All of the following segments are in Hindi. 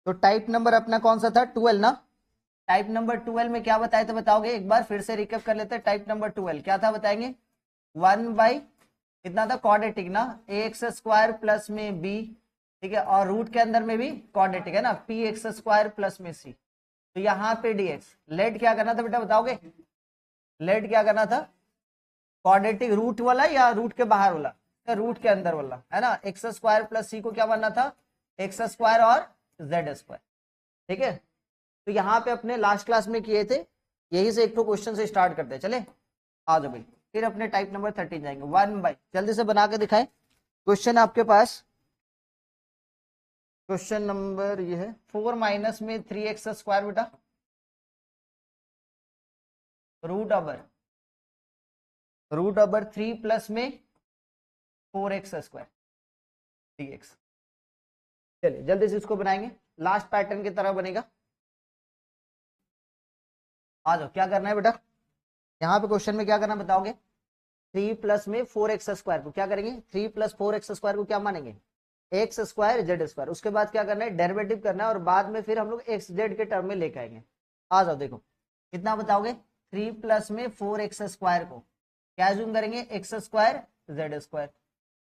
तो टाइप नंबर अपना कौन सा था, 12 ना। टाइप नंबर 12 में क्या बताए थे बताओगे, एक बार फिर से रिकैप कर लेते हैं। टाइप नंबर 12 क्या था बताएंगे, 1 बाई कितना था क्वाड्रेटिक ना, ए एक्स स्क्वायर प्लस में बी, ठीक है, और रूट के अंदर में भी क्वाड्रेटिक है ना, पी एक्स स्क्वायर प्लस में सी। तो यहाँ पे डीएक्स, लेट क्या करना था बेटा बताओगे, लेट क्या करना था, क्वाड्रेटिक रूट वाला या रूट के बाहर वाला, रूट के अंदर वाला है ना, एक्स स्क्वायर प्लस सी को क्या बनना था, एक्स स्क्वायर और जेड स्क्वायर, ठीक है। तो यहाँ पे अपने लास्ट क्लास में किए थे, यही से एक तो क्वेश्चन से स्टार्ट करते हैं, चले आ जाओ भाई। फिर अपने टाइप नंबर 13 जाएंगे। 1 बाई जल्दी से बना के दिखाए क्वेश्चन आपके पास। क्वेश्चन नंबर ये है 4 माइनस में 3x स्क्वायर बेटा, रूट ओवर 3 प्लस में 4x स्क्वायर dx। चलिए जल्दी से इसको बनाएंगे, लास्ट पैटर्न की तरह बनेगा। आ जाओ, क्या करना है बेटा, यहाँ पे क्वेश्चन में क्या करना बताओगे, 3 प्लस में 4x स्क्वायर को क्या करेंगे, 3 प्लस 4x स्क्वायर को क्या मानेंगे, एक्स स्क्वायर जेड स्क्वायर। उसके बाद क्या करना है, डेरिवेटिव करना है, और बाद में फिर हम लोग एक्स जेड के टर्म में लेके आएंगे। आ जाओ देखो कितना बताओगे, 3 प्लस में 4x स्क्वायर को क्या जूम करेंगे, x square Z square.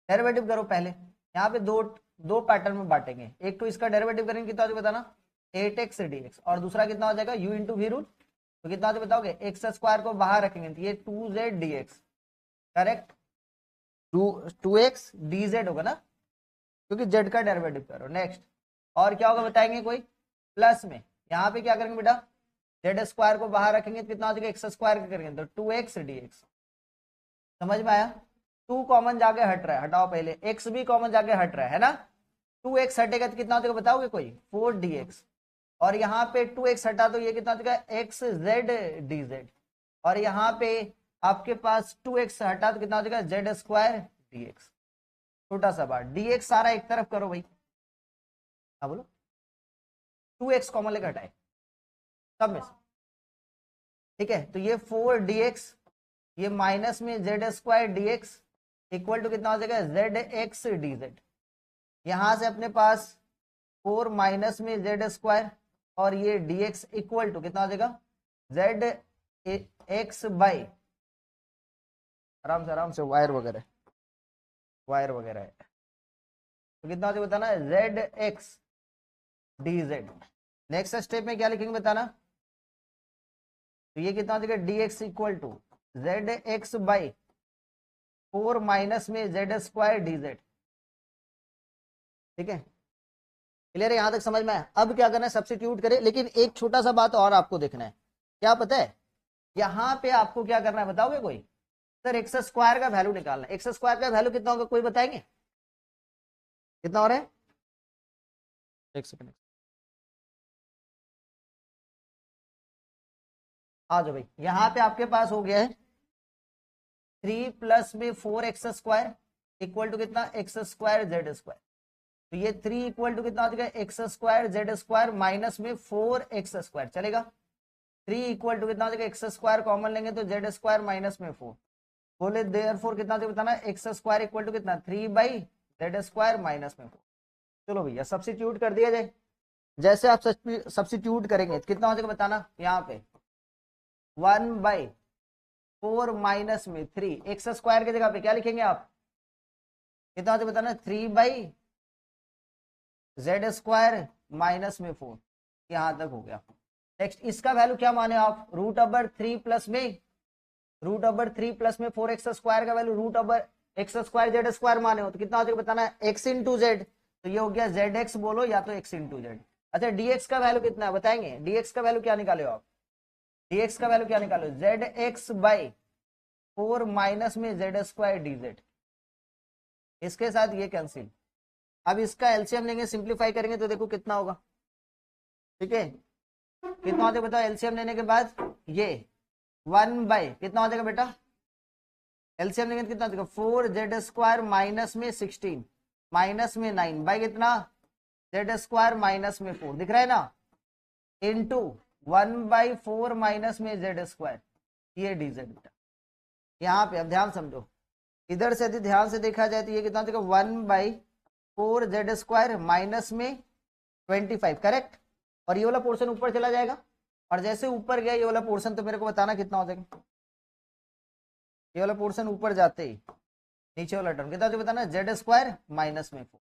Derivative करो पहले, यहाँ पे दो दो पैटर्न में बांटेंगे, एक तो इसका डेरिवेटिव करेंगे कितना हो बताना, 8x dx, और दूसरा कितना हो जाएगा u इंटू वी रूट। तो कितना हो बताओगे, एक्स स्क्वायर को बाहर रखेंगे तो ये 2z dx, correct, 2x dz होगा ना, क्योंकि जेड का डेरिवेटिव करो। नेक्स्ट और क्या होगा बताएंगे, कोई प्लस में यहाँ पे क्या करेंगे बेटा, जेड स्क्वायर को बाहर रखेंगे तो कितना हो जाएगा, एक्स स्क्वायर का करेंगे तो 2x dx। समझ में आया, 2 कॉमन जाके हट रहा है, हटाओ पहले, x भी कॉमन जाके हट रहा है ना, 2x हटेगा तो कितना हो जाएगा बताओगे कोई, 4 dx, और यहाँ पे 2x हटा तो ये कितना हो जाएगा, x z dz, और यहाँ पे आपके पास 2x हटा तो कितना हो जाएगा, जेड स्क्वायर dx। छोटा सा बार dx सारा एक तरफ करो भाई, हाँ बोलो, 2x कॉमन लेकर हटाए सब में से, ठीक है। तो ये 4 dx, ये माइनस में Z square dx equal to कितना हो जाएगा, जेड एक्स डी जेड। यहां से अपने पास 4 माइनस में जेड स्क्वायर और ये dx इक्वल टू कितना हो जाएगा, जेड एक्स बाई, आराम से वायर वगैरह है, तो कितना हो जाएगा बताना, Z x D Z. Next step में क्या लिखेंगे बताना, तो ये कितना हो जाएगा, dx equal to Z X by 4 minus में जेड स्क्वायर dz, ठीक है। क्लियर है, यहां तक समझ में आया। अब क्या करना है, सब्स्टिट्यूट करें, लेकिन एक छोटा सा बात और आपको देखना है, क्या पता है, यहां पे आपको क्या करना है बताओगे कोई, सर एक्स स्क्वायर का वैल्यू निकालना है। एक्स स्क्वायर का वैल्यू कितना होगा कोई बताएंगे, कितना हो रहा है, एक सेकंड, आ जाओ भाई। यहां पे आपके पास हो गया है 3 प्लस में 4x स्क्वायर इक्वल टू कितना, एक्स स्क्वायर जेड स्क्वायर। तो ये 3 इक्वल टू कितना हो जाएगा, x square Z square minus में 4x स्क्वायर, चलेगा। 3 इक्वल टू कितना हो जाएगा, एक्स स्क्वायर कॉमन लेंगे तो जेड स्क्वायर माइनस में 4, बोले देयरफॉर कितना हो बताना, एक्स स्क्वायर इक्वल टू कितना, 3 बाई जेड स्क्वायर माइनस में 4। चलो भैया सब्स्टिट्यूट कर दिया जाए, जैसे आप सब्स्टिट्यूट करेंगे तो कितना हो जाएगा बताना, यहाँ पे 1/4 माइनस में 3, एक्स स्क्वायर की जगह पे क्या लिखेंगे आप, कितना हो जाएगा बताना, 3 बाई जेड स्क्वायर माइनस में 4, यहां तक हो गया। नेक्स्ट इसका वैल्यू क्या माने आप, रूट ओवर 3 प्लस में 4x स्क्वायर का value root over X square Z square माने हो तो कितना हो जाएगा बताना, x इंटू जेड। तो ये हो गया जेड एक्स बोलो या तो x इंटू जेड। अच्छा dx का वैल्यू कितना है बताएंगे, dx का वैल्यू क्या निकाले हो आप, dx का वैल्यू क्या निकालो, जेड एक्स बाई 4 माइनस में जेड स्क्वायर डी जेड, इसके साथ ये कैंसिल। अब इसका एलसीएम लेंगे, सिंप्लीफाई करेंगे तो देखो कितना होगा, ठीक है, कितना हो जाएगा बताओ, एलसीएम लेने के बाद ये 1 बाई कितना हो जाएगा बेटा, एलसीएम लेंगे तो कितना हो जाएगा, 4 जेड स्क्वायर माइनस में 16 माइनस में 9 बाई कितना, जेड स्क्वायर माइनस में 4, दिख रहा है ना, इंटू 1/4 माइनस में जेड स्क्वायर, ये डी जेड बेटा। यहाँ पे अब ध्यान समझो, इधर से यदि ध्यान से देखा जाए तो ये कितना हो जाएगा, 1/4 जेड स्क्वायर माइनस में 25 करेक्ट। और ये वाला पोर्शन ऊपर चला जाएगा, और जैसे ऊपर गया ये वाला पोर्शन, तो मेरे को बताना कितना हो जाएगा। ये वाला पोर्शन ऊपर जाते ही नीचे वाला टर्म कितना, जो बताना जेड स्क्वायर माइनस में 4।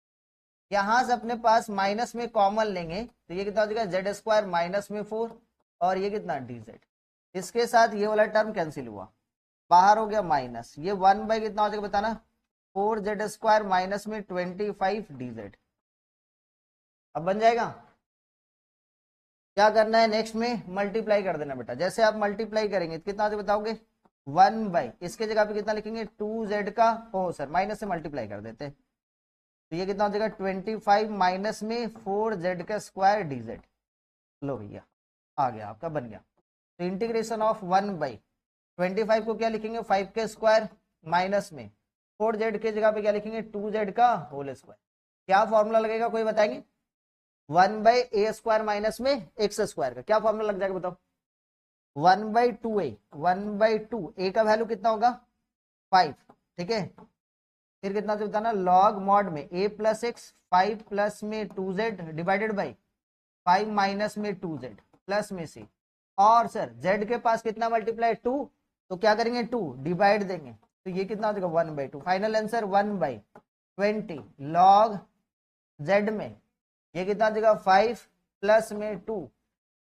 यहां से अपने पास माइनस में कॉमन लेंगे तो ये कितना हो जाएगा, जेड स्क्वायर माइनस में 4, और ये कितना डी जेड। इसके साथ ये वाला टर्म कैंसिल हुआ, बाहर हो गया माइनस, ये 1 बाई कितना हो जाएगा बताना, 4 जेड स्क्वायर माइनस में 25 डी जेड। अब बन जाएगा। क्या करना है नेक्स्ट में, मल्टीप्लाई कर देना बेटा। जैसे आप मल्टीप्लाई करेंगे तो कितना हो जाएगा बताओगे, 1 बाई, इसके जगह पे कितना लिखेंगे 2z का, ओ सर माइनस से मल्टीप्लाई कर देते, तो ये कितना हो जाएगा 25 माइनस में 4z का स्क्वायर dz। लो भैया आ गया आपका, बन गया। तो इंटीग्रेशन ऑफ 1/25 को क्या लिखेंगे 5 के स्क्वायर माइनस में 4z के जगह पे क्या लिखेंगे 2z का होल स्क्वायर। क्या फॉर्मूला लगेगा कोई बताएंगे, 1/a स्क्वायर माइनस में x स्क्वायर का क्या फॉर्मूला लग जाएगा बताओ, 1/2a, 1/2 a का वैल्यू कितना होगा 5, ठीक है। फिर कितना से बताना, लॉग मॉड में a प्लस एक्स 5 प्लस में 2z डिवाइडेड बाई 5 माइनस में 2z प्लस में c, और सर z के पास कितना मल्टीप्लाई 2, तो क्या करेंगे 2 डिवाइड देंगे, तो ये कितना हो जाएगा 1/2। फाइनल आंसर 1/20 लॉग z में ये कितना देगा 5 प्लस में 2,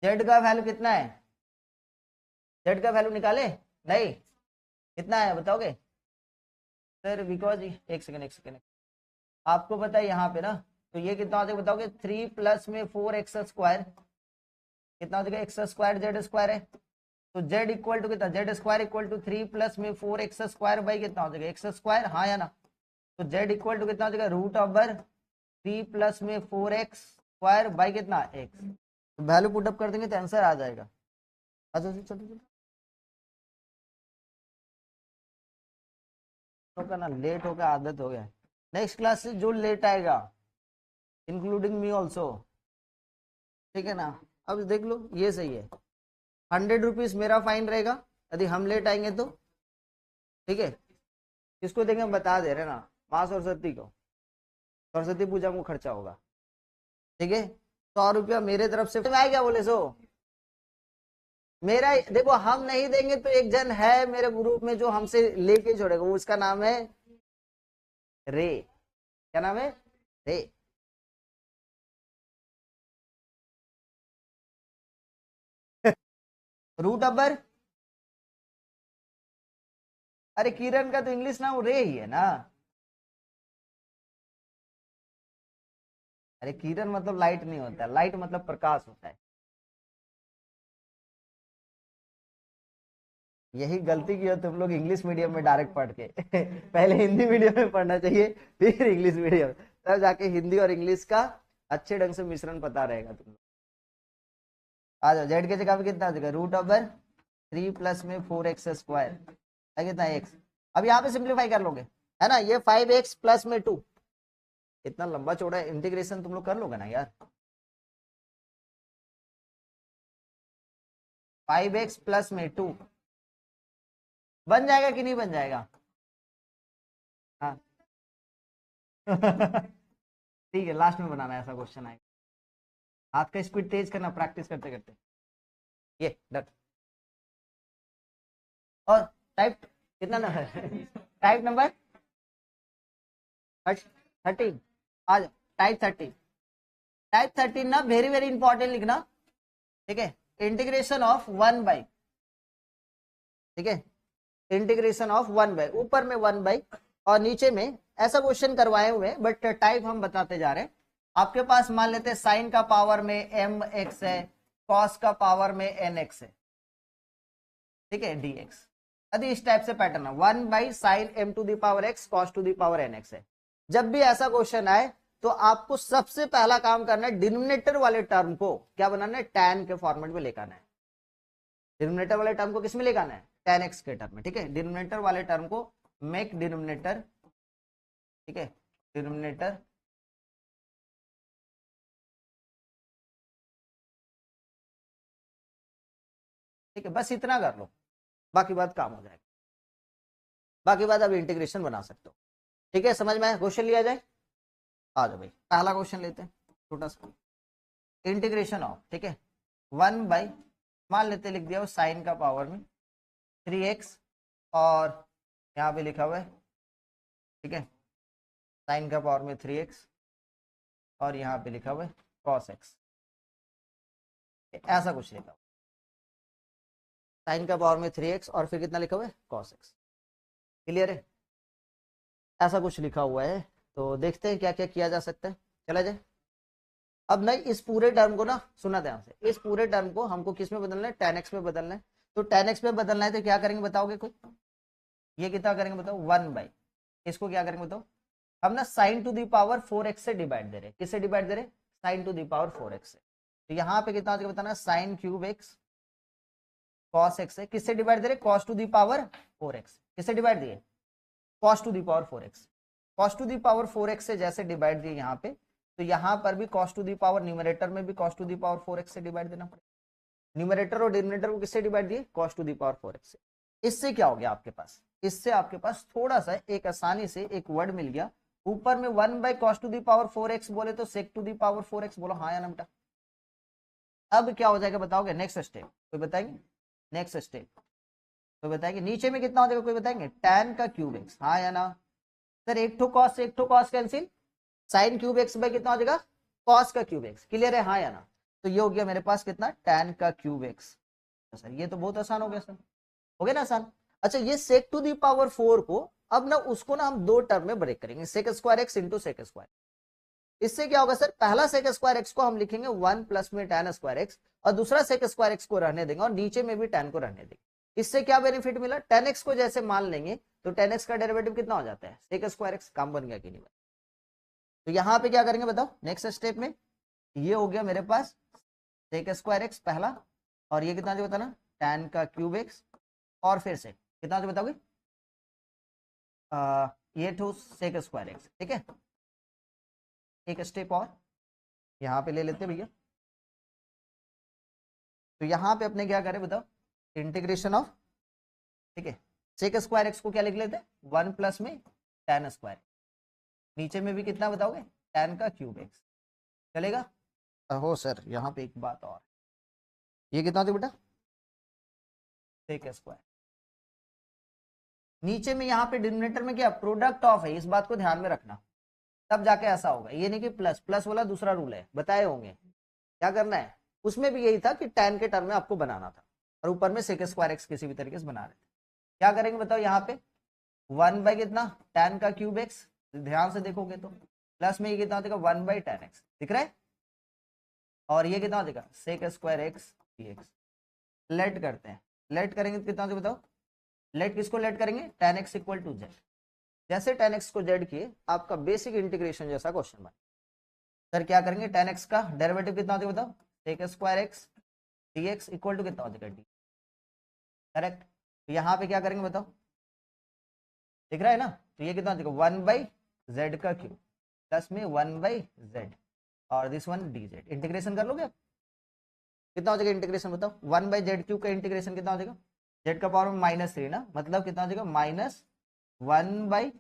z का वैल्यू कितना है, z का वैल्यू निकाले नहीं, कितना है बताओगे सर, बिकॉज एक सेकेंड आपको पता है यहाँ पे ना, तो ये कितना हो जाएगा बताओगे 3 प्लस में 4x स्क्वायर, कितना हो जाएगा एक्स स्क्वायर जेड स्क्वायर है, तो z इक्वल टू कितना, Z square equal to 3 plus में 4x स्क्वायर बाई कितना हो जाएगा एक्स स्क्वायर, हाँ या ना। तो z इक्वल टू कितना हो जाएगा रूट ओवर 3 प्लस में 4x स्क्वायर बाई कितना x, तो वैल्यू पुटअप कर देंगे तो आंसर आ जाएगा। अच्छा चलो तो ना लेट हो गया, आदत हो गया। नेक्स्ट क्लास से जो लेट आएगा इंक्लूडिंग मी ऑल्सो, ठीक है ना। अब देख लो ये सही है, 100 रुपीज मेरा फाइन रहेगा यदि हम लेट आएंगे तो, ठीक है। किसको देंगे हम बता दे रहे ना, माँ सरस्वती को, सरस्वती पूजा को खर्चा होगा, ठीक है। 100 रुपया मेरे तरफ से आए, क्या बोले सो मेरा, देखो हम नहीं देंगे तो एक जन है मेरे ग्रुप में जो हमसे लेके छोड़ेगा, वो उसका नाम है रे, क्या नाम है रे। रूट अबर, अरे किरण का तो इंग्लिश नाम रे ही है ना, अरे किरण मतलब लाइट नहीं होता, लाइट मतलब प्रकाश होता है। यही गलती की हो तुम लोग इंग्लिश मीडियम में डायरेक्ट पढ़ के पहले हिंदी मीडियम में पढ़ना चाहिए फिर इंग्लिश मीडियम, तब जाके हिंदी और इंग्लिश का अच्छे ढंग से मिश्रण पता रहेगा तुम लोग। आ जाओ, जेड के जगह पे कितना आ जाएगा रूट ओवर 3 प्लस में 4x स्क्वायर है कितना x, अब यहाँ पे सिंप्लीफाई कर लोगे है ना, ये 5x प्लस में 2, इतना लंबा चौड़ा इंटीग्रेशन तुम लोग कर लोगे ना यार, 5x प्लस में 2 बन जाएगा कि नहीं बन जाएगा, हाँ ठीक है लास्ट में बनाना है ऐसा क्वेश्चन आएगा, हाथ का स्पीड तेज करना प्रैक्टिस करते करते, ये डन। और टाइप कितना नंबर है टाइप नंबर 13, आ जाओ टाइप 13, टाइप 13 ना वेरी वेरी इंपॉर्टेंट लिखना, ठीक है। इंटीग्रेशन ऑफ 1/, ठीक है, इंटीग्रेशन ऑफ 1/, ऊपर में 1/, और नीचे में ऐसा क्वेश्चन करवाए हुए बट टाइप हम बताते जा रहे हैं। आपके पास मान लेते हैं साइन का पावर में mx है, कॉस का पावर में nx है, ठीक है dx। यदि इस टाइप से पैटर्न है 1/sin m to the power x cos to the power nx है, जब भी ऐसा क्वेश्चन आए तो आपको सबसे पहला काम करना है डिनोमिनेटर वाले टर्म को क्या बनाना है, tan के फॉर्मेट में लेकर आना है। डिनोमिनेटर वाले टर्म को किस में लेकर आना है, tan x के टर्म में, ठीक है। डिनोमिनेटर वाले टर्म को मेक डिनोमिनेटर, ठीक है, डिनोमिनेटर ठीक है, बस इतना कर लो, बाकी बात काम हो जाएगा, बाकी बात अब इंटीग्रेशन बना सकते हो, ठीक है। समझ में आया, क्वेश्चन लिया जाए, आ जाओ भाई पहला क्वेश्चन लेते हैं छोटा सा। इंटीग्रेशन ऑफ, ठीक है, 1 बाई, मान लेते लिख दिया साइन का पावर में 3x, और यहाँ पे लिखा हुआ है, ठीक है, साइन का पावर में 3x, और यहाँ पे लिखा हुआ है cos x, ऐसा कुछ लिखा हुआ, साइन का पावर में 3x और फिर कितना लिखा हुआ है cos x। क्लियर है, ऐसा कुछ लिखा हुआ है। तो देखते हैं क्या क्या किया जा सकता है, चला जाए। अब नहीं, इस पूरे टर्म को ना सुना ध्यान से, इस पूरे टर्म को हमको किस में बदलना है, tan x में बदलना है। तो tan x में बदलना है तो क्या करेंगे बताओगे कोई, ये कितना करेंगे बताओ, 1 बाई, इसको क्या करेंगे बताओ, हम ना sin to the power 4x से डिवाइड दे रहे, किससे डिवाइड दे रहे, sin to the power 4x से। तो यहाँ पे कितना हो बताना, sin cube x cos x है, किससे डिवाइड दे रहे, cos to the power 4x, किससे डिवाइड दिए, cos to the power 4x, cos to the power 4x से जैसे डिवाइड दिए यहाँ पे, तो यहाँ पर भी cos to the power, numerator में भी cos to the power 4x से डिवाइड देना पड़ेगा। न्यूमरेटर और डिनोमिनेटर को किससे डिवाइड दिए, cos to the power 4x से। इससे क्या हो गया आपके पास, इससे आपके पास थोड़ा सा एक आसानी से एक वर्ड मिल गया, ऊपर में 1 by cos to the power 4x बोले तो sec to the power 4x बोलो, हाँ या ना बेटा। अब क्या हो जाएगा बताओगे, नेक्स्ट स्टेप कोई बताएंगे, नेक्स्ट स्टेप तो बताएंगे, नीचे में कितना हो जाएगा कोई बताएंगे, tan का क्यूब x, हाँ या ना सर, एक ठो cos से एक ठो cos cancel, sin cube x by कितना हो जाएगा, cos का क्यूब x। क्लियर है, हाँ या ना। तो ये हो गया मेरे पास कितना, tan का क्यूब x। सर ये तो बहुत आसान हो गया सर, हो गया ना आसान। अच्छा, ये sec टू दी पावर 4 को अब ना उसको ना हम दो टर्म में ब्रेक करेंगे, sec square x into sec square. इससे क्या होगा सर, पहला sec स्क्वायर x को हम लिखेंगे 1 प्लस में tan स्क्वायर x, और दूसरा sec स्क्वायर x को रहने देंगे और नीचे में भी tan को रहने देंगे। इससे क्या बेनिफिट मिला, tan x को जैसे मान लेंगे तो tan x का डेरिवेटिव कितना हो जाता है, sec स्क्वायर x। काम बन गया कि नहीं। तो यहाँ पे क्या करेंगे बताओ, नेक्स्ट स्टेप में ये हो गया मेरे पास sec स्क्वायर x पहला, और ये कितना जो बताना, tan का क्यूब x, और फिर से कितना जो बताओगे, ये टू sec स्क्वायर x, ठीक है। एक स्टेप और यहाँ पे ले लेते भैया, तो यहाँ पे अपने क्या करें बताओ, इंटीग्रेशन ऑफ, ठीक है, sec स्क्वायर x को क्या लिख लेते, 1 प्लस में tan स्क्वायर, नीचे में भी कितना बताओगे, tan का क्यूब x, चलेगा। हो सर यहाँ पे एक बात और, ये कितना होता बेटा, sec स्क्वायर, नीचे में यहाँ पे डिनोमिनेटर में क्या प्रोडक्ट ऑफ है, इस बात को ध्यान में रखना, तब जाके ऐसा होगा। ये नहीं कि प्लस, प्लस वाला दूसरा रूल है, बताए होंगे क्या करना है, उसमें भी यही था कि tan के टर्म में आपको बनाना था, और ऊपर में sec स्क्वायर x किसी भी तरीके से बना रहे थे। क्या करेंगे बताओ, यहाँ पे 1 बाई कितना, tan का क्यूब x, ध्यान से देखोगे तो प्लस में ये कितना हो जाएगा, 1 बाई tan x, दिख रहा है, और ये कितना हो जाएगा, sec square x dx। Let करते हैं, लेट करेंगे तो कितना हो बताओ, लेट किसको लेट करेंगे, tan x equal to z। जैसे tan x को z किए, आपका बेसिक इंटीग्रेशन जैसा क्वेश्चन बना। सर क्या करेंगे, tan x का डेरिवेटिव कितना होता है बताओ, sec square x dx equal to कितना हो जाएगा, d, करेक्ट। तो यहाँ पे क्या करेंगे बताओ, दिख रहा है ना, तो ये कितना हो जाएगा, 1 बाई z का क्यूब प्लस में 1 बाई z, और दिस वन dz। इंटीग्रेशन कर लोगे आप, कितना हो जाएगा इंटीग्रेशन बताओ, 1 बाई z क्यूब का इंटीग्रेशन कितना हो जाएगा, z का पावर में -3 ना, मतलब कितना हो जाएगा, -1 बाई,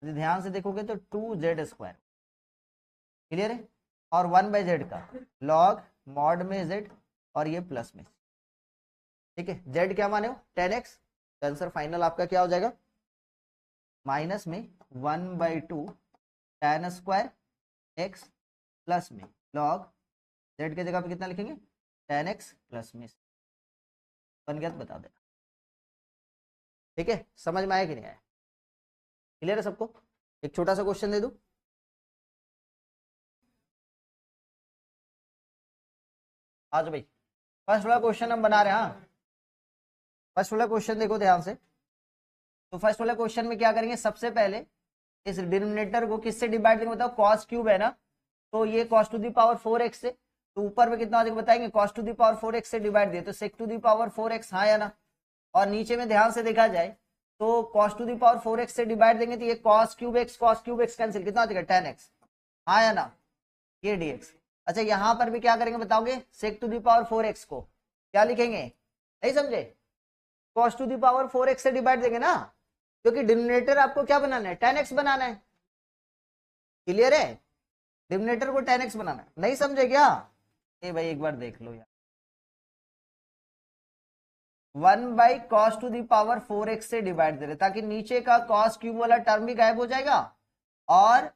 ध्यान से देखोगे तो 2z स्क्वायर। क्लियर है, और 1 बाई z का लॉग मॉड में z, और ये प्लस में, ठीक है। z क्या माने हो, tan x, आंसर फाइनल आपका क्या हो जाएगा, माइनस में 1 by 2 tan square x plus में लॉग z के जगह पे कितना लिखेंगे, tan x प्लस में, बन गया तो बता देना, ठीक है। समझ में आया कि नहीं आया, क्लियर है सबको। एक छोटा सा क्वेश्चन दे दूं, आज भाई फर्स्ट वाला क्वेश्चन हम बना रहे हैं। हाँ, फर्स्ट वाला क्वेश्चन देखो ध्यान से। तो फर्स्ट वाला क्वेश्चन में क्या करेंगे, सबसे पहले इस डिनोमिनेटर को किससे डिवाइड करेंगे बताओ, cos क्यूब है ना, तो ये cos to the power 4x से, तो ऊपर में कितना बताएंगे, cos to the power 4x से डिवाइड दिए तो sec to the power 4x, हाँ या ना। और नीचे में ध्यान से देखा जाए तो cos to the power 4x से डिवाइड देंगे तो ये cos क्यूब x कैंसिल, कितना हो जाएगा, tan x, हाँ या ना, ये dx। अच्छा यहाँ पर भी क्या करेंगे बताओगे, sec to the power 4x को क्या लिखेंगे, नहीं समझे, cos to the power 4x से डिवाइड देंगे ना, क्योंकि डिनोमिनेटर आपको क्या बनाना है, tan x बनाना है। क्लियर है, डिनोमिनेटर को tan x बनाना है, नहीं समझे क्या, ये भाई एक बार देख लो यार, 1/cos⁴x से डिवाइड दे रहे ताकि नीचे का cos क्यूब वाला टर्म भी गायब हो जाएगा और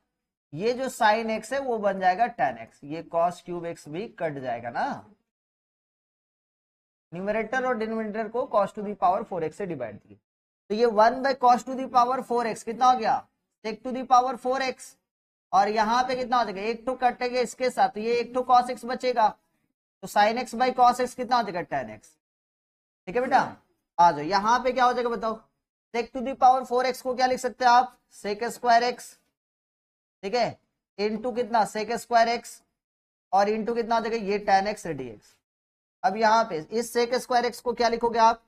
ये जो sin x है वो बन जाएगा tan x, ये cos क्यूब x भी कट जाएगा ना, न्यूमरेटर और डिनोमिनेटर को cos⁴x से डिवाइड दिए, तो ये 1/cos⁴x कितना हो गया sec⁴x, और यहाँ पे कितना हो जाएगा, एक तो कटेगा इसके साथ, तो ये एक तो cos x बचेगा, तो sin x/cos x कितना हो जाएगा tan x। ठीक है बेटा, आ जाओ यहाँ पे क्या हो जाएगा बताओ, sec⁴x को क्या लिख सकते हैं आप, sec²x, ठीक है, इंटू कितना sec²x और इंटू कितना हो जाएगा ये tan x dx। अब यहाँ पे इस sec² को क्या लिखोगे आप,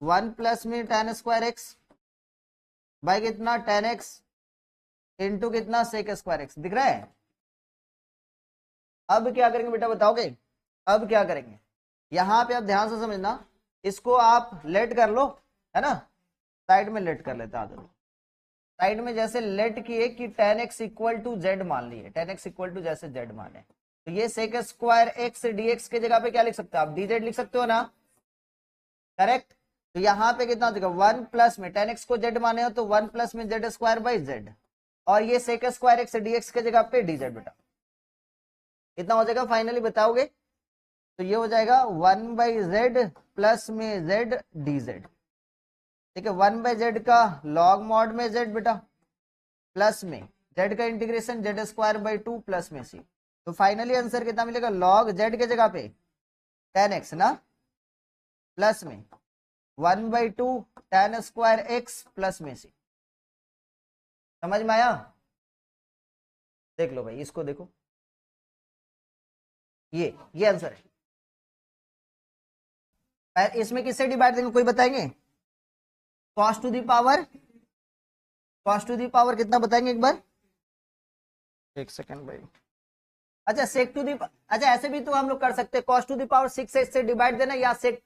1 प्लस में tan²x बाई कितना tan x इंटू कितना sec²x, दिख रहा है। अब क्या करेंगे बेटा बताओगे, अब क्या करेंगे, यहाँ पे आप ध्यान से समझना, इसको आप लेट कर लो, है ना, साइड में लेट कर लेते हैं, साइड में जैसे लेट किए कि tan x equal to Z मान लिए, tan x इक्वल टू जैसे जेड माने, तो ये sec² dx के जगह पे क्या लिख सकते हो आप, dz लिख सकते हो ना, करेक्ट। तो यहाँ पे कितना हो जाएगा 1 प्लस में tan x को z माने हो तो 1 प्लस में z²/z, और ये sec² dx के जगह पे dz बेटा कितना हो जाएगा फाइनली बताओगे, तो ये हो जाएगा 1/z प्लस में z dz, ठीक है, 1/z का लॉग मॉड में z बेटा प्लस में z का इंटीग्रेशन z² प्लस में c, तो फाइनली आंसर कितना मिलेगा, लॉग z के जगह पे tan x ना प्लस में 1/2 tan² प्लस में c। समझ में आया, देख लो भाई इसको देखो, ये आंसर है। इसमें किससे डिवाइड देंगे कोई बताएंगे, cos टू दी पावर कितना बताएंगे एक बार, एक सेकंड भाई, अच्छा सेक टू दी, अच्छा ऐसे भी तो हम लोग कर सकते हैं, cos to the power 6x से डिवाइड देना या सेक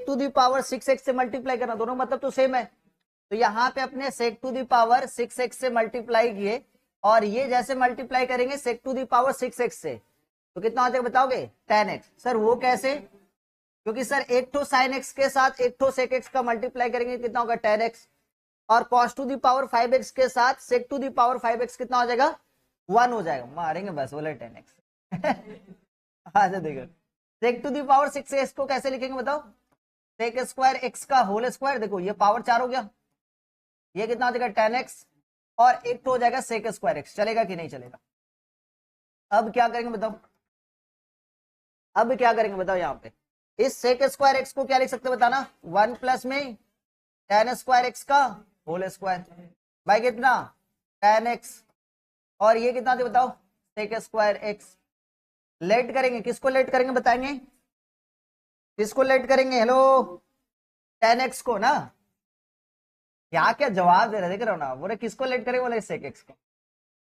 टू दी पावर 6x से मल्टीप्लाई करना, दोनों मतलब तो सेम है। तो यहाँ पे अपने सेक टू दी पावर 6x से मल्टीप्लाई किए और ये जैसे मल्टीप्लाई करेंगे सेक टू दी पावर 6x से, तो कितना हो जाएगा बताओगे tan x। सर वो कैसे, क्योंकि सर एक तो sin x के साथ एक तो sec x का मल्टीप्लाई करेंगे कितना होगा tan x, और cos to the power 5x के साथ sec to the power 5x कितना हो जाएगा 1 हो जाएगा, मारेंगे बस बोले tan x। अच्छा देखो sec to the power 6x को कैसे लिखेंगे बताओ, sec² x का होल स्क्वायर, देखो ये पावर 4 हो गया, ये कितना हो जाएगा tan x और एक तो हो जाएगा sec² x, चलेगा कि नहीं चलेगा। अब क्या करेंगे बताओ, अब क्या करेंगे बताओ, यहाँ पे इस sec² x को क्या लिख सकते हो बताना, 1 प्लस में tan² x का होल स्क्वायर बाई कितना tan x, और ये कितना थे बताओ sec² x। लेट करेंगे, किसको लेट करेंगे बताएंगे, किसको लेट करेंगे, हेलो tan x को ना, क्या क्या जवाब दे रहे देख रहे हो ना, बोले किसको लेट करेंगे, बोले sec x को,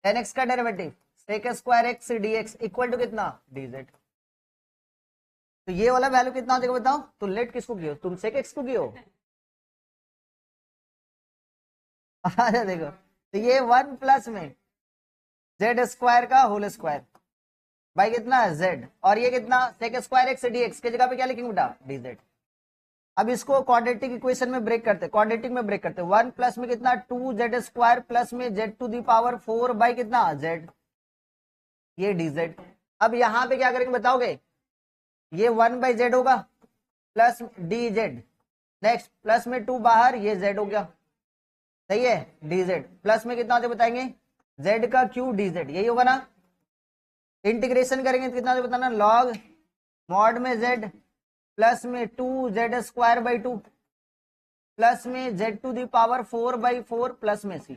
tan x का derivative sec² x dx equal to कितना dz, तो ये वाला वैल्यू कितना हो जाएगा बताओ, तो लेट किसको किया तुम sec x को किया, अच्छा देखो तो ये 1 प्लस में z² का होल स्क्वायर बाई कितना z, और ये कितना sec² x dx के जगह पे क्या लिखेंगे बेटा dz। अब इसको क्वाड्रेटिक इक्वेशन में ब्रेक करते, क्वाड्रेटिक में ब्रेक करते, 1 प्लस में कितना 2z² प्लस में z to the power 4 by कितना z, ये dz। अब यहाँ पे क्या करेंगे बताओगे, ये 1/z होगा प्लस dz, नेक्स्ट प्लस में 2 बाहर, ये z हो गया, सही है dz, प्लस में कितना बताएंगे z का क्यू dz, यही होगा ना, इंटीग्रेशन करेंगे तो कितना बताना लॉग मॉड में z प्लस में 2z²/2 प्लस में z to the power 4/4 plus में c।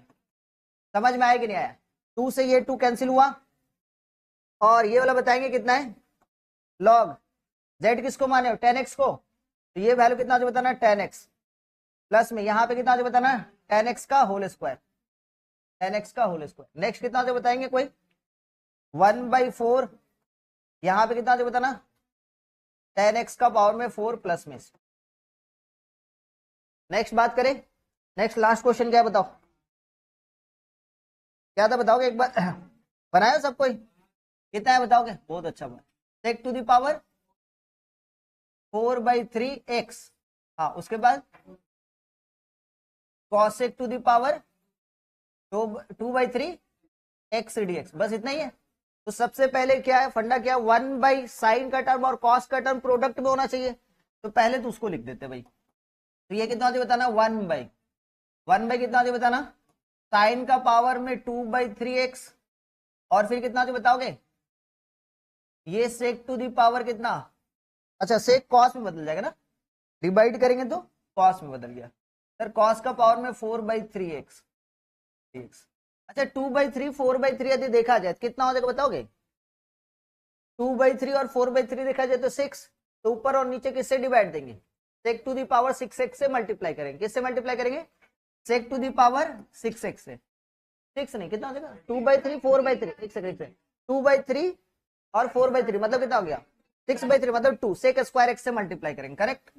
समझ में आया कि नहीं आया, 2 से ये 2 कैंसिल हुआ, और ये वाला बताएंगे कितना है लॉग z किसको माने हो tan x को, तो ये वैल्यू कितना बताना tan x प्लस में यहाँ पे कितना बताना tan x का होल स्क्वायर, tan x का होल स्क्वायर, नेक्स्ट कितना बताएंगे कोई 1/4, यहाँ पे कितना बताना tan x का पावर में 4 प्लस में। नेक्स्ट बात करें, नेक्स्ट लास्ट क्वेश्चन क्या है बताओ, क्या था बताओगे एक बार, बनाया सब कोई, कितना है बताओगे, बहुत अच्छा बना, सेक टू द पावर 4/3x, हाँ उसके बाद cosec to the power 2/3x dx, बस इतना ही है। तो सबसे पहले क्या है फंडा, क्या 1/sin का टर्म और कॉस का टर्म प्रोडक्ट में होना चाहिए, तो पहले तो उसको लिख देते भाई। तो ये कितना होता है बताना, 1/1 कितना होता है बताना, साइन का पावर में 2/3x, और फिर कितना होता है बताओगे, ये सेक टू दी पावर कितना, अच्छा सेक कॉस में बदल जाएगा ना, डिवाइड करेंगे तो कॉस में बदल गया सर, कॉस का पावर में 4/3x। अच्छा 2/3 4/3 यदि देखा जाए कितना हो जाएगा बताओगे, 2/3 और 4/3 देखा जाए तो 6, तो ऊपर और नीचे किससे डिवाइड देंगे, सेक टू दी पावर 6x से मल्टीप्लाई करेंगे, किससे मल्टीप्लाई करेंगे, सेक टू दी पावर 6x से, 6 नहीं कितना हो जाएगा 2/3 4/3, एक सेकंड 2/3 और 4/3 मतलब कितना हो गया 6/3, मतलब 2 सेक स्क्वायर एक्स से मल्टीप्लाई करेंगे, करेक्ट,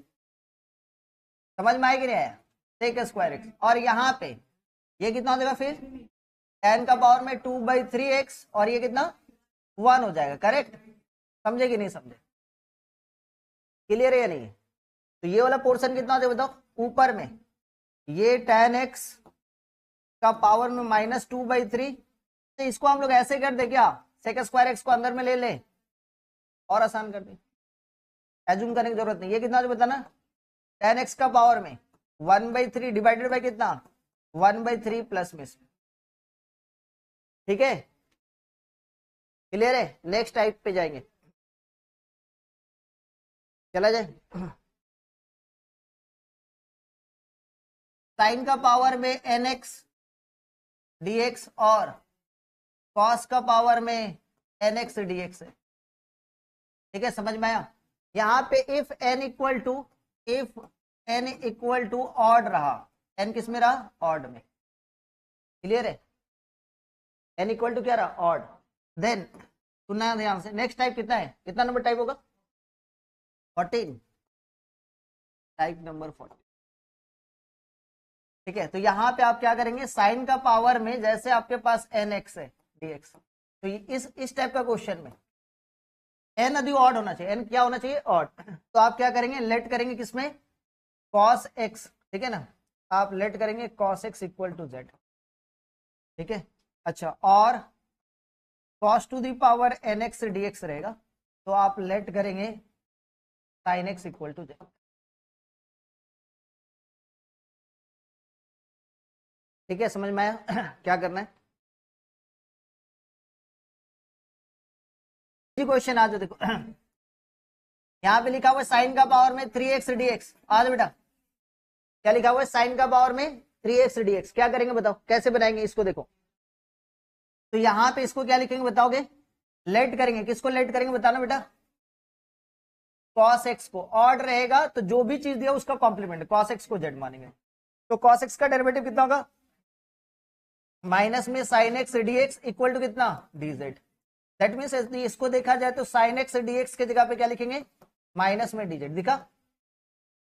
समझ में आएगी नहीं आया, सेक स्क्वायर एक्स, और यहाँ पे ये कितना हो जाएगा फिर tan का पावर में 2/3x, और ये कितना 1 हो जाएगा, करेक्ट, समझे कि नहीं समझे, क्लियर है या नहीं, तो ये वाला पोर्शन कितना हो जाएगा बताओ, ऊपर में ये tan x का पावर में -2/3, तो इसको हम लोग ऐसे कर दे क्या, सेक स्क्वायर एक्स को अंदर में ले ले और आसान कर दे, एज्यूम करने की जरूरत नहीं, ये कितना जो बताना, tan x का पावर में 1/3 डिवाइडेड बाय कितना 1/3 प्लस में से, ठीक है, क्लियर है, नेक्स्ट टाइप पे जाएंगे, चला जाए, साइन का पावर में nx dx और कॉस का पावर में nx dx है, ठीक है, समझ में आया, यहाँ पे if n equal to odd रहा, n किस में रहा, ऑड में, क्लियर है, n इक्वल टू क्या रहा, ऑड, देन सुनना ध्यान से, नेक्स्ट टाइप कितना है, कितना नंबर टाइप होगा 14, टाइप नंबर 14, ठीक है, तो यहाँ पे आप क्या करेंगे, साइन का पावर में जैसे आपके पास nx है dx, तो इस टाइप का क्वेश्चन में n यदि ऑड होना चाहिए, n क्या होना चाहिए, ऑड, तो आप क्या करेंगे, लेट करेंगे किसमें, cos x, ठीक है ना, आप लेट करेंगे cos x equal to z, ठीक है, अच्छा, और cos to the power nx dx रहेगा, तो आप लेट करेंगे sin x equal to z, ठीक है, समझ में आया क्या करना है, क्वेश्चन आ जाओ, देखो यहाँ पे लिखा हुआ है साइन का पावर में 3x dx, आ जाओ बेटा, क्या लिखा हुआ है, साइन का पावर में 3x dx, क्या करेंगे बताओ, कैसे बनाएंगे इसको, देखो तो यहाँ पे इसको क्या लिखेंगे बताओगे, लेट करेंगे, किसको लेट करेंगे बताना बेटा, cos x को, ऑड रहेगा तो जो भी चीज दिया उसका कॉम्प्लीमेंट, cos x को z मानेंगे, तो cos x का डेरिवेटिव कितना होगा, माइनस में sin x dx equal to कितना dz, दैट मींस इसको देखा जाए तो sin x dx के जगह पे क्या लिखेंगे, माइनस में dz, दिखा,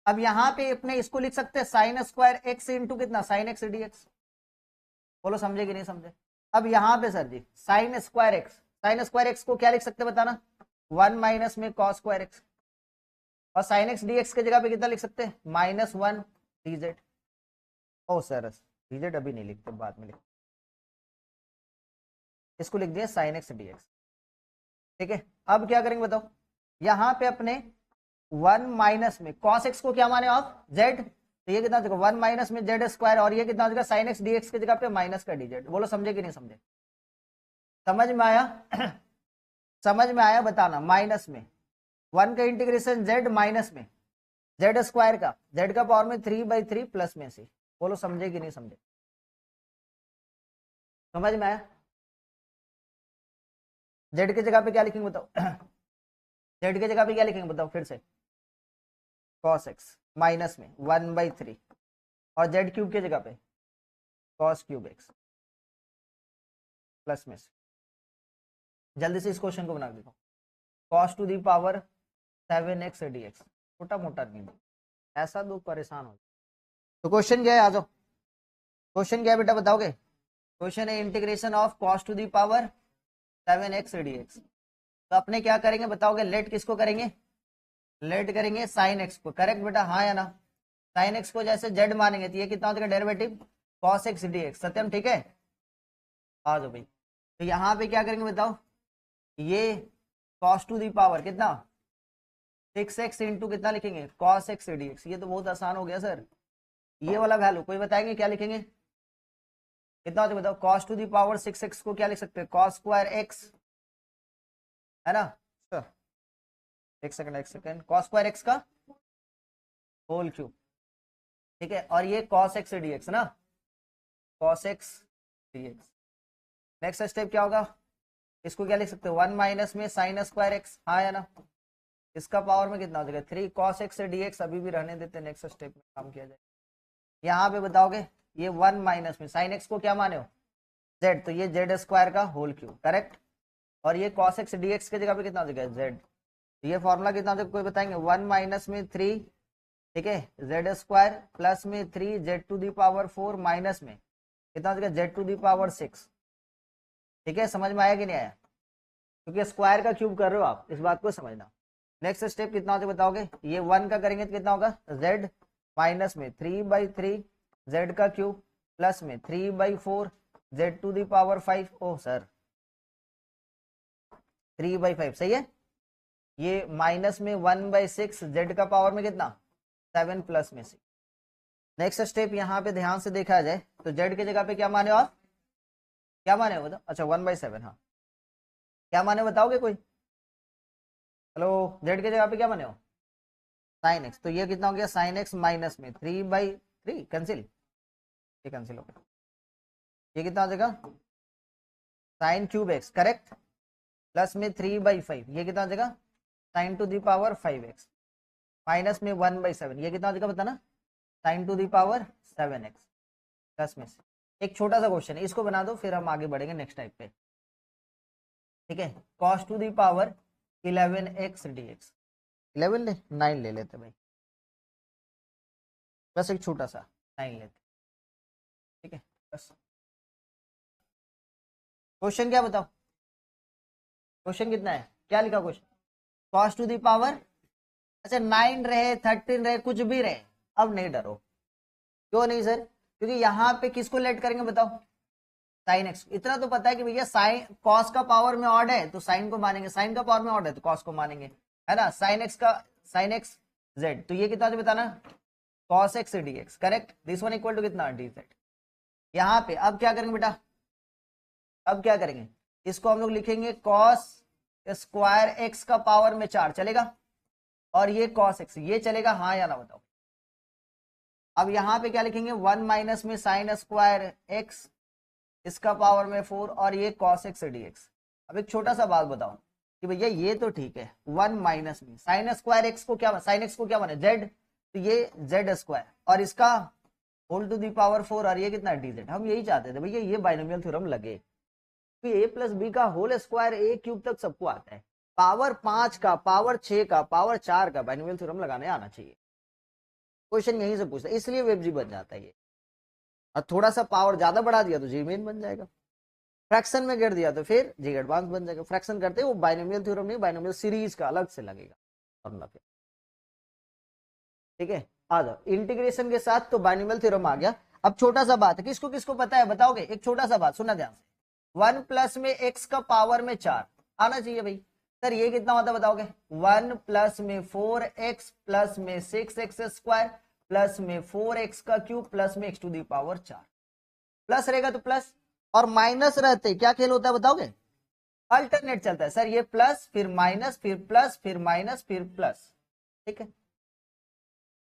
अब यहाँ पे अपने इसको लिख सकते हैं sin स्क्वायर x इंटू कितना sin x dx, बोलो समझे कि नहीं समझे, अब यहाँ पे सर जी sin स्क्वायर x को क्या लिख सकते हैं बताना, 1 माइनस में cos स्क्वायर x, और sin x dx के जगह पे कितना लिख सकते हैं, -1 dz, ओ सर dz अभी नहीं लिखते, बाद में लिखते, इसको लिख दिया sin x dx, ठीक है, अब क्या करेंगे बताओ, यहाँ पे अपने 1 माइनस में cos x को क्या माने आप z, तो ये कितना हो 1 माइनस में z स्क्वायर, और ये कितना हो जाएगा sin x dx की जगह पे माइनस का dz, बोलो समझे कि नहीं समझे, समझ में आया समझ में आया बताना, माइनस में 1 का इंटीग्रेशन z माइनस में z स्क्वायर का, z का पावर में 3/3 प्लस में से, बोलो समझे कि नहीं समझे, समझ में आया, z की जगह पे क्या लिखेंगे बताओ z की जगह पे क्या लिखेंगे बताओ फिर से, cos x माइनस में 1/3, और z क्यूब की जगह पे cos क्यूब x प्लस में से, जल्दी से इस क्वेश्चन को बना देखो, cos to the power 7x dx, छोटा मोटा नहीं, ऐसा दो परेशान हो, तो क्वेश्चन क्या है, आ जाओ, क्वेश्चन क्या है बेटा बताओगे, क्वेश्चन है integration of cos to the power 7x dx, तो अपने क्या करेंगे बताओगे, लेट किसको करेंगे, लेट करेंगे साइन एक्स को, करेक्ट बेटा, हाँ या ना। साइन एक्स को जैसे जेड मानेंगे तो ये कितना हो जाएगा derivative cos X D X, Satyam ठीक है। आ जाओ भाई, तो यहाँ पे क्या करेंगे बताओ, ये कॉस टू दी पावर कितना 6x इंटू कितना लिखेंगे कॉस एक्स डी एक्स, ये तो बहुत आसान हो गया सर। ये वाला वैल्यू कोई बताएंगे क्या लिखेंगे, कितना होता है बताओ, cos to the power 6x को क्या लिख सकते हैं कॉस स्क्वायर एक्स, है ना। एक सेकंड कॉस स्क्वायर एक्स का होल क्यूब, ठीक है, और ये कॉस एक्स डी एक्स ना, cos X D x. Next step क्या होगा, इसको क्या लिख सकते हो 1 माइनस में साइन स्क्वायर एक्स, हाँ या ना। इसका पावर में कितना हो जाएगा 3 कॉस एक्स डी एक्स, अभी भी रहने देते, नेक्स्ट स्टेप में काम किया जाए। यहाँ पे बताओगे ये 1 माइनस में साइन एक्स को क्या माने हो जेड, तो ये जेड स्क्वायर का होल क्यूब, करेक्ट। और ये कॉस एक्स डी एक्स की जगह पे कितना हो जाएगा जेड, ये फॉर्मूला कितना हो जाएगा कोई बताएंगे, 1 माइनस में 3, ठीक है, जेड स्क्वायर प्लस में 3 Z to the power 4 minus में कितना हो जाएगा जेड टू दी पावर 6, ठीक है। समझ में आया कि नहीं आया, क्योंकि स्क्वायर का क्यूब कर रहे हो आप, इस बात को समझना। नेक्स्ट स्टेप कितना होता है बताओगे, ये 1 का करेंगे तो कितना होगा z माइनस में 3/3 z का क्यूब प्लस में 3/4 z to the power 5, oh sir 3/5 सही है। ये माइनस में 1/6 z का पावर में कितना 7 प्लस में 6। नेक्स्ट स्टेप यहाँ पे ध्यान से देखा जाए तो z की जगह पे क्या माने हो आप, क्या माने हो बताओ, अच्छा 1/7, हाँ क्या माने बताओगे कोई, हेलो, z की जगह पे क्या माने हो साइन एक्स, तो ये कितना हो गया साइन एक्स माइनस में 3/3 कैंसिल, ये कैंसिल हो गया, ये कितना हो जाएगा sine cube X, correct, plus में 3/5, ये कितना हो जाएगा sine to the power 5x minus में 1/7, ये कितना हो जाएगा बताना sine to the power 7x plus में से। एक छोटा सा क्वेश्चन है, इसको बना दो फिर हम आगे बढ़ेंगे नेक्स्ट टाइप पे, ठीक है। Cos to the power 11x dx, 11 ले 9 ले लेते भाई, बस एक छोटा सा 9 लेते, ठीक है। बस क्वेश्चन क्या बताओ, क्वेश्चन कितना है, क्या लिखा question, cos to the power, अच्छा 9 रहे 13 रहे कुछ भी रहे, अब नहीं डरो, क्यों नहीं सर, क्योंकि यहाँ पे किसको लेट करेंगे बताओ साइन एक्स, इतना तो पता है कि भैया साइन कॉस का पावर में ऑड है तो साइन को मानेंगे, साइन का पावर में ऑड है तो कॉस को मानेंगे, है ना। साइन एक्स का साइन एक्स जेड, तो ये कितना बताना cos X D X, correct, this one equal to कितना डी जेड। यहाँ पे अब क्या करेंगे बेटा, अब क्या करेंगे, इसको हम लोग लिखेंगे कॉस स्क्वायर एक्स का पावर में 4 चलेगा, और ये कॉस एक्स ये चलेगा, हाँ या ना बताओ। अब यहाँ पे क्या लिखेंगे 1 माइनस में साइन स्क्वायर एक्स इसका पावर में 4 और ये कॉस एक्स डी एक्स। अब एक छोटा सा बात बताओ कि भैया ये तो ठीक है 1 माइनस में साइन स्क्वायर एक्स को क्या, साइन एक्स को क्या माने जेड, तो ये जेड स्क्वायर और इसका होल टू दी पावर 4 और ये कितना डी जेड। हम यही चाहते थे भैया ये बाइनोमियल थ्योरम लगे कि a प्लस बी का होल स्क्वायर a क्यूब तक सबको आता है, पावर 5 का पावर 6 का पावर 4 का बाइनोमियल थ्योरम लगाने आना चाहिए। क्वेश्चन यहीं से पूछता है, इसलिए वेबजी बन जाता है ये। और थोड़ा सा पावर ज्यादा बढ़ा दिया तो जी मेन बन जाएगा, फ्रैक्शन में गिर दिया तो फिर जी एडवांस बन जाएगा। फ्रैक्शन करते वो बाइनोमियल थ्योरम नहीं, बाइनोमियल सीरीज का अलग से लगेगा फॉर्मूला फिर, ठीक है। आ जाओ इंटीग्रेशन के साथ तो बाइनोमियल थ्योरम आ गया। अब छोटा सा बात है, किसको किसको पता है बताओगे, एक छोटा सा बात सुनना ध्यान से, 1 प्लस में x का पावर में 4 आना चाहिए भाई, सर ये कितना होता है बताओगे 1 प्लस में 4x प्लस में 6x स्क्वायर प्लस में 4x का क्यूब प्लस में x to the power 4, plus रहेगा तो प्लस और माइनस रहते क्या खेल होता है बताओगे, अल्टरनेट चलता है सर, ये प्लस फिर माइनस फिर प्लस फिर माइनस फिर प्लस, ठीक है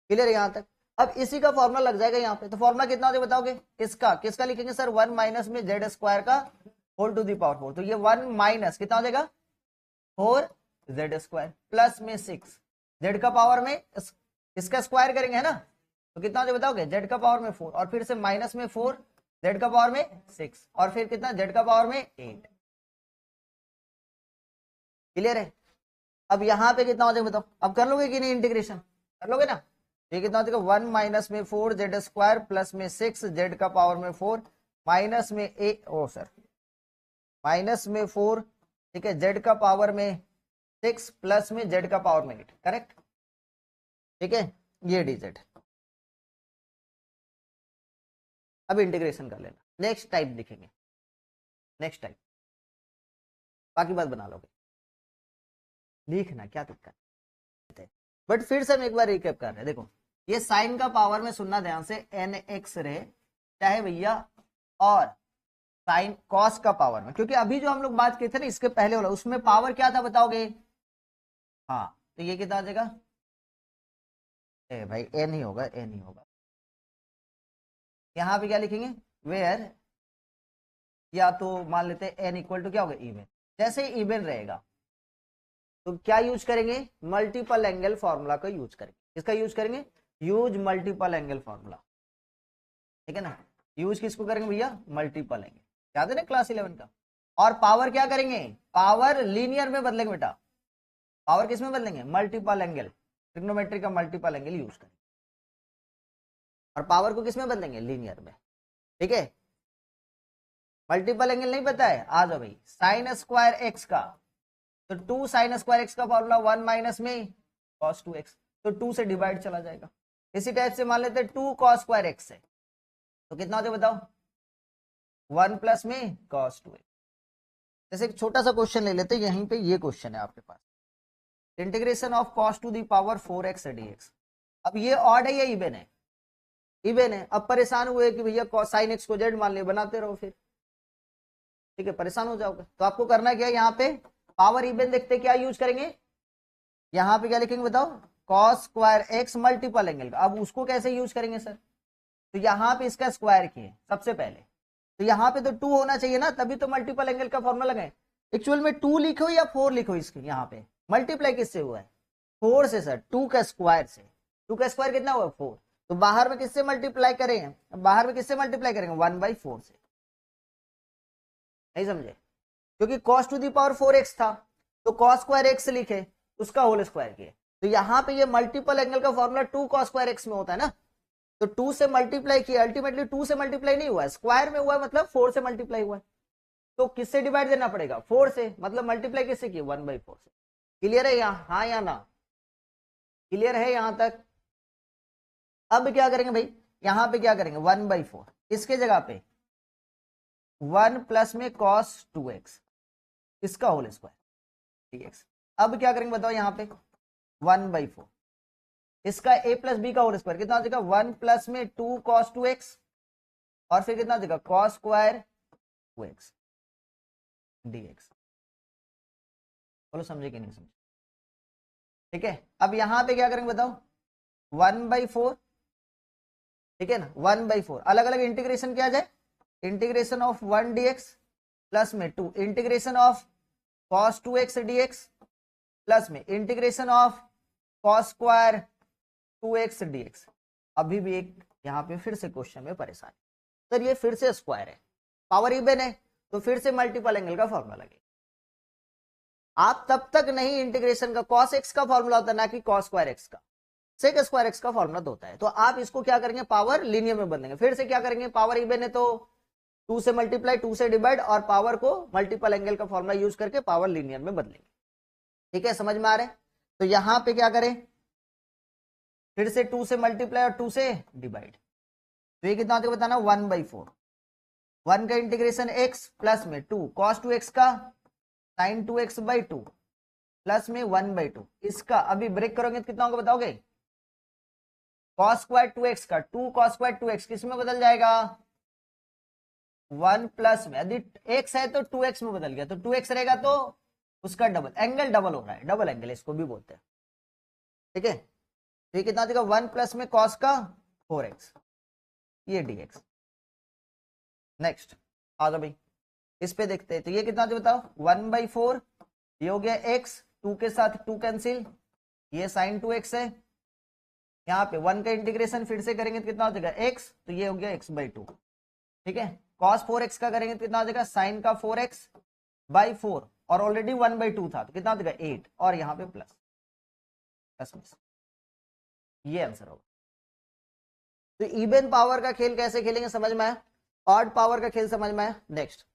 क्लियर यहां तक। अब इसी का फॉर्मूला लग जाएगा यहाँ पे, तो फॉर्मूला कितना होता है बताओगे, इसका किसका लिखेंगे सर 1 माइनस में जेड स्क्वायर का होल टू दी पावर 4, तो ये 1 माइनस कितना हो जाएगा 4 जेड स्क्वायर प्लस में 6 जेड का पावर में इसका स्क्वायर करेंगे है ना, तो कितना हो जाएगा बताओगे जेड का पावर में 4 और फिर से माइनस में 4 जेड का पावर में 6 और फिर कितना जेड का पावर में 8, क्लियर है। अब यहाँ पे कितना हो जाएगा बताओ, अब कर लोगे कि नहीं इंटीग्रेशन, कर लोगे ना, ये कितना हो जाएगा 1 माइनस में 4 जेड स्क्वायर प्लस में 6 जेड का पावर में 4 माइनस में माइनस में 4, ठीक है, जेड का पावर में 6 प्लस में जेड का पावर में 8, करेक्ट। ठीक है, ये dz। अब इंटीग्रेशन कर लेना, नेक्स्ट टाइप दिखेंगे, नेक्स्ट टाइप, बाकी बात बना लोगे, लिखना क्या दिक्कत है। बट फिर से हम एक बार रिकैप कर रहे हैं, देखो ये साइन का पावर में सुनना ध्यान से एन एक्स रहे चाहे भैया, और साइन कॉस का पावर में, क्योंकि अभी जो हम लोग बात किए थे ना इसके पहले वाला, उसमें पावर क्या था बताओगे? हाँ, तो ये कितना आ जाएगा? ए भाई एन ही होगा, एन ही होगा। यहाँ पे क्या लिखेंगे? वेयर, या तो मान लेते हैं एन इक्वल टू क्या होगा? इवन। जैसे इवन रहेगा तो क्या यूज करेंगे? मल्टीपल एंगल फॉर्मूला का यूज करेंगे। किसका यूज करेंगे? यूज मल्टीपल एंगल फॉर्मूला, ठीक है ना। यूज किसको करेंगे भैया? मल्टीपल एंगल, याद है ना क्लास 11 का। और पावर क्या करेंगे? पावर लीनियर में बदलेंगे बेटा। पावर किस में बदलेंगे? मल्टीपल एंगल, ट्रिग्नोमेट्री का मल्टीपल एंगल यूज करेंगे। और पावर को किस में बदलेंगे? लीनियर में, ठीक है। मल्टीपल एंगल नहीं पता है? आ जाओ भाई, साइन स्क्वायर एक्स का, तो 2 साइन स्क्वायर एक्स का फॉर्मूला 1 माइनस में कॉस 2x, तो 2 से डिवाइड चला जाएगा। इसी टाइप से मान लेते हैं 2 कॉस स्क्वायर एक्स है, तो कितना हो जाए बताओ? 1 प्लस में कॉस 2x। जैसे एक छोटा सा क्वेश्चन ले लेते हैं, यहीं पे ये क्वेश्चन है आपके पास, integration of cos to the power 4x dx। अब ये ऑड है या इवन है? इवन है। अब परेशान हुए कि भैया साइन एक्स को जेड मान लिया, बनाते रहो फिर, ठीक है, परेशान हो जाओगे। तो आपको करना क्या है, यहाँ पे पावर इवन देखते क्या यूज करेंगे, यहाँ पे क्या लिखेंगे बताओ? Cos square x multiple angle का। अब उसको कैसे यूज करेंगे सर? तो यहाँ पे इसका स्क्वायर किए सबसे पहले, तो यहाँ पे तो 2 होना चाहिए ना, तभी तो मल्टीपल एंगल का फॉर्मूला लगाए। एक्चुअल में 2 लिखो या 4 लिखो, इसके यहाँ पे मल्टीप्लाई किससे हुआ है? 4 से सर, 2 का स्क्वायर से। 2 का स्क्वायर कितना हुआ? 4। तो बाहर में किससे मल्टीप्लाई करेंगे? बाहर में किससे मल्टीप्लाई करेंगे? 1/4 से। नहीं समझे? क्योंकि cos to the power 4x था, तो cos स्क्वायर एक्स लिखे, उसका होल स्क्वायर किए। तो यहाँ पे ये मल्टीपल एंगल का फॉर्मूला 2 cos स्क्वायर एक्स में होता है ना, तो 2 से मल्टीप्लाई किया, अल्टीमेटली 2 से मल्टीप्लाई नहीं हुआ है, स्क्वायर में हुआ है, मतलब 4 से मल्टीप्लाई हुआ है। तो किससे डिवाइड देना पड़ेगा? 4 से, मतलब मल्टीप्लाई किससे किया? 1/4 से। क्लियर है यहाँ? हाँ या ना? क्लियर है यहाँ तक? अब क्या करेंगे भाई, यहाँ पे क्या करेंगे? 1/4, इसके जगह पे 1 प्लस में cos 2x, इसका होल स्क्वायर dx। अब क्या करेंगे बताओ? यहाँ पे 1/4, इसका a प्लस बी का होल स्क्वायर, कितना हो जाएगा? 1 प्लस में 2 cos 2x, और फिर कितना हो जाएगा? cos square 2x dx। बोलो समझे कि नहीं समझे? ठीक है। अब यहाँ पे क्या करेंगे बताओ? 1/4, ठीक है ना, 1/4। अलग अलग इंटीग्रेशन किया जाए, इंटीग्रेशन ऑफ 1 dx प्लस में 2 integration of cos 2x dx plus में integration of cos square 2x dx। अभी भी एक यहाँ पे फिर से क्वेश्चन में परेशान सर, ये फिर से स्क्वायर है, पावर इवन है, तो फिर से मल्टीपल एंगल का फॉर्मूला लगे। आप तब तक नहीं, इंटीग्रेशन का cos x का फॉर्मूला होता है, ना कि cos स्क्वायर x का। सेक स्क्वायर x का फॉर्मूला तो होता है। तो आप इसको क्या करेंगे? पावर लीनियर में बदलेंगे। फिर से क्या करेंगे? पावर इवन है तो 2 से मल्टीप्लाई, 2 से डिवाइड, और पावर को मल्टीपल एंगल का फॉर्मूला यूज करके पावर लीनियर में बदलेंगे। ठीक है, समझ में आ रहा है? तो यहां पे क्या करें? फिर से 2 से मल्टीप्लाई और 2 से डिवाइड, तो ये कितना होता है बताना? 1/4। 1 का इंटीग्रेशन x प्लस में 2 cos 2x का sin 2x/2 प्लस में 1/2, इसका अभी ब्रेक करोगे तो कितना होगा बताओगे? cos स्क्वायर 2x का 2 cos स्क्वायर 2x किस में बदल जाएगा? 1 प्लस में, यदि x है तो 2x में बदल गया, तो 2x रहेगा तो उसका डबल, एंगल डबल हो रहा है, डबल एंगल इसको भी बोलते हैं। ठीक है, तो ये कितना देगा? 1 प्लस में cos का 4x, ये dx। नेक्स्ट आ जाओ भाई, इस पे देखते हैं। तो ये कितना दे बताओ? 1/4, ये हो गया x, 2 के साथ 2 कैंसिल, ये sin 2x है। यहाँ पे 1 का इंटीग्रेशन फिर से करेंगे तो कितना हो जाएगा? x, तो ये हो गया x/2। ठीक है, cos 4x का करेंगे तो कितना हो जाएगा? sin का 4x/4, और ऑलरेडी 1/2 था, तो कितना हो जाएगा? 8, और यहाँ पे प्लस प्लस, ये आंसर होगा। तो इवन पावर का खेल कैसे खेलेंगे समझ में आया? ऑड पावर का खेल समझ में आया? नेक्स्ट